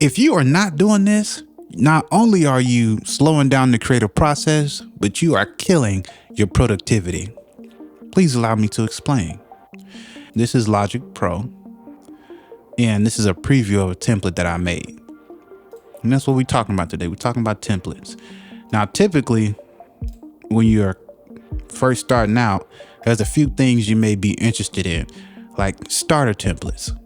If you are not doing this, not only are you slowing down the creative process, but you are killing your productivity. Please allow me to explain. This is Logic Pro, and this is a preview of a template that I made. And that's what we're talking about today. We're talking about templates. Now, typically, when you're first starting out, there's a few things you may be interested in, like starter templates.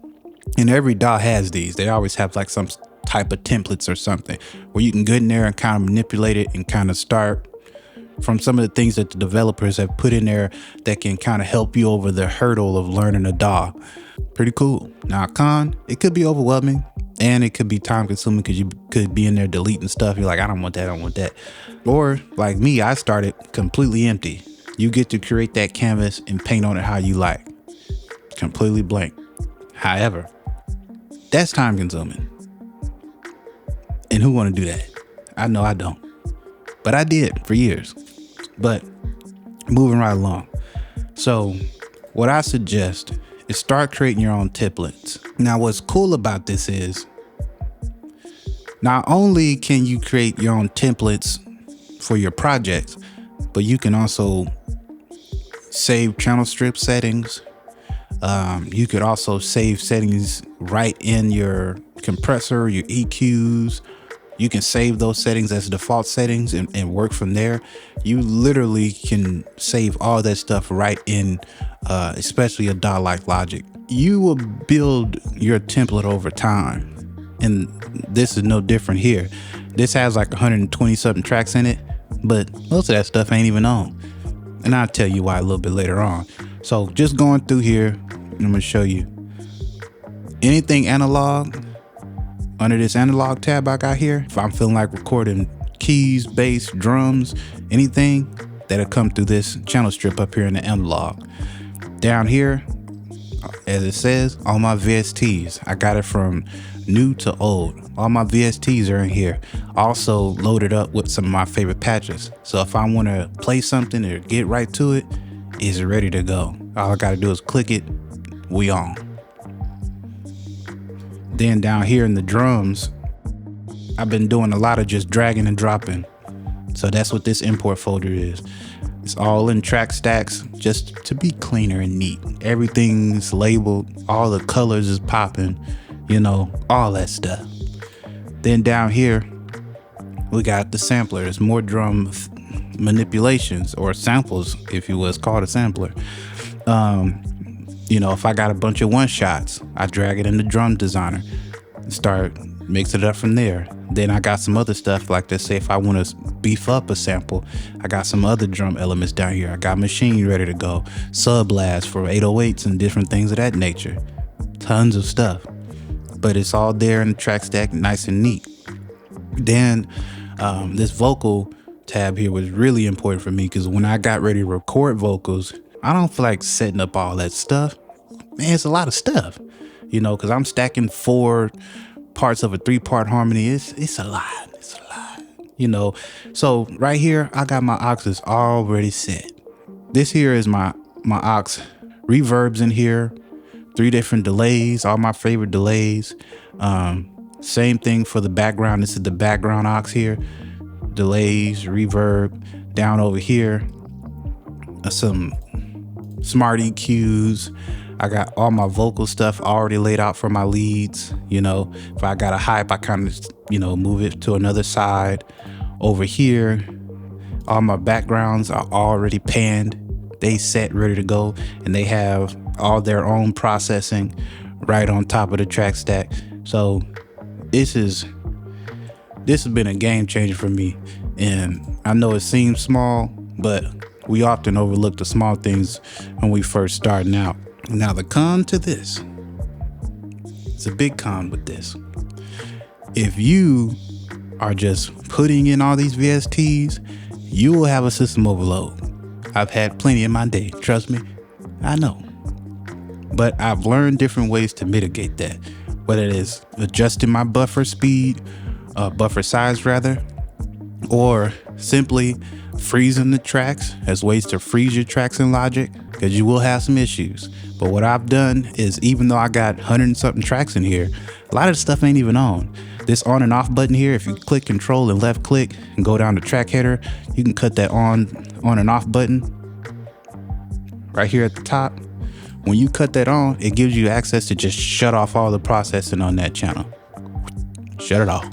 And every DAW has these. They always have like some type of templates or something where you can get in there and kind of manipulate it and kind of start from some of the things that the developers have put in there that can kind of help you over the hurdle of learning a DAW. Pretty cool. Now, it could be overwhelming and it could be time consuming because you could be in there deleting stuff. You're like, I don't want that. I don't want that. Or like me, I started completely empty. You get to create that canvas and paint on it how you like. Completely blank. However, that's time consuming. And who want to do that? I know I don't. But I did for years. But moving right along. So what I suggest is start creating your own templates. Now, what's cool about this is not only can you create your own templates for your projects, but you can also save channel strip settings. You could also save settings right in your compressor, your EQs. You can save those settings as default settings and work from there. You literally can save all that stuff right in, especially a DAW like Logic. You will build your template over time. And this is no different here. This has like 120 something tracks in it, but most of that stuff ain't even on. And I'll tell you why a little bit later on. So just going through here, I'm gonna show you anything analog. Under this analog tab I got here, if I'm feeling like recording keys, bass, drums, anything, that'll come through this channel strip up here in the analog. Down here, as it says, all my VSTs. I got it from new to old. All my VSTs are in here. Also loaded up with some of my favorite patches. So if I want to play something or get right to it, it's ready to go. All I got to do is click it, we on. Then down here in the drums, I've been doing a lot of just dragging and dropping. So that's what this import folder is. It's all in track stacks just to be cleaner and neat. Everything's labeled, all the colors is popping, you know, all that stuff. Then down here, we got the sampler. There's more drum manipulations or samples, if you will. It's called a sampler. You know, if I got a bunch of one shots, I drag it in the drum designer and start mixing it up from there. Then I got some other stuff like this. Say if I want to beef up a sample, I got some other drum elements down here. I got machine ready to go, sub blast for 808s and different things of that nature. Tons of stuff, but it's all there in the track stack, nice and neat. Then this vocal tab here was really important for me because when I got ready to record vocals, I don't feel like setting up all that stuff. Man, it's a lot of stuff, you know, because I'm stacking 4 parts of a 3-part harmony. It's a lot. It's a lot, you know. So right here, I got my auxes already set. This here is my aux reverbs in here, 3 different delays, all my favorite delays. Same thing for the background. This is the background aux here. Delays, reverb. Down over here, some smart EQs. I got all my vocal stuff already laid out for my leads. You know, if I got a hype, I kind of, you know, move it to another side. Over here, all my backgrounds are already panned. They set, ready to go, and they have all their own processing right on top of the track stack. So this has been a game changer for me. And I know it seems small, but we often overlook the small things when we first starting out. Now the con to this, it's a big con with this. If you are just putting in all these VSTs, you will have a system overload. I've had plenty in my day, trust me, I know. But I've learned different ways to mitigate that, whether it is adjusting my buffer speed, buffer size rather, or simply freezing the tracks as ways to freeze your tracks in Logic, because you will have some issues. But what I've done is, even though I got 100 and something tracks in here, a lot of the stuff ain't even on. This on and off button here, if you click control and left click and go down to track header, you can cut that on and off button right here at the top. When you cut that on, it gives you access to just shut off all the processing on that channel. Shut it off.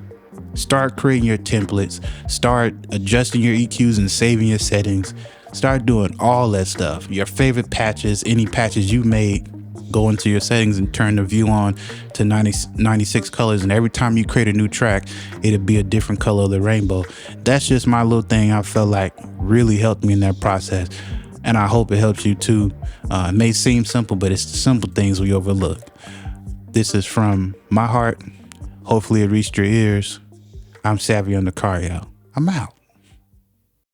Start creating your templates, start adjusting your EQs and saving your settings. Start doing all that stuff. Your favorite patches, any patches you made, go into your settings and turn the view on to 96 colors. And every time you create a new track, it'll be a different color of the rainbow. That's just my little thing I felt like really helped me in that process. And I hope it helps you too. It may seem simple, but it's the simple things we overlook. This is from my heart. Hopefully it reached your ears. I'm Savvy on the car, y'all. I'm out.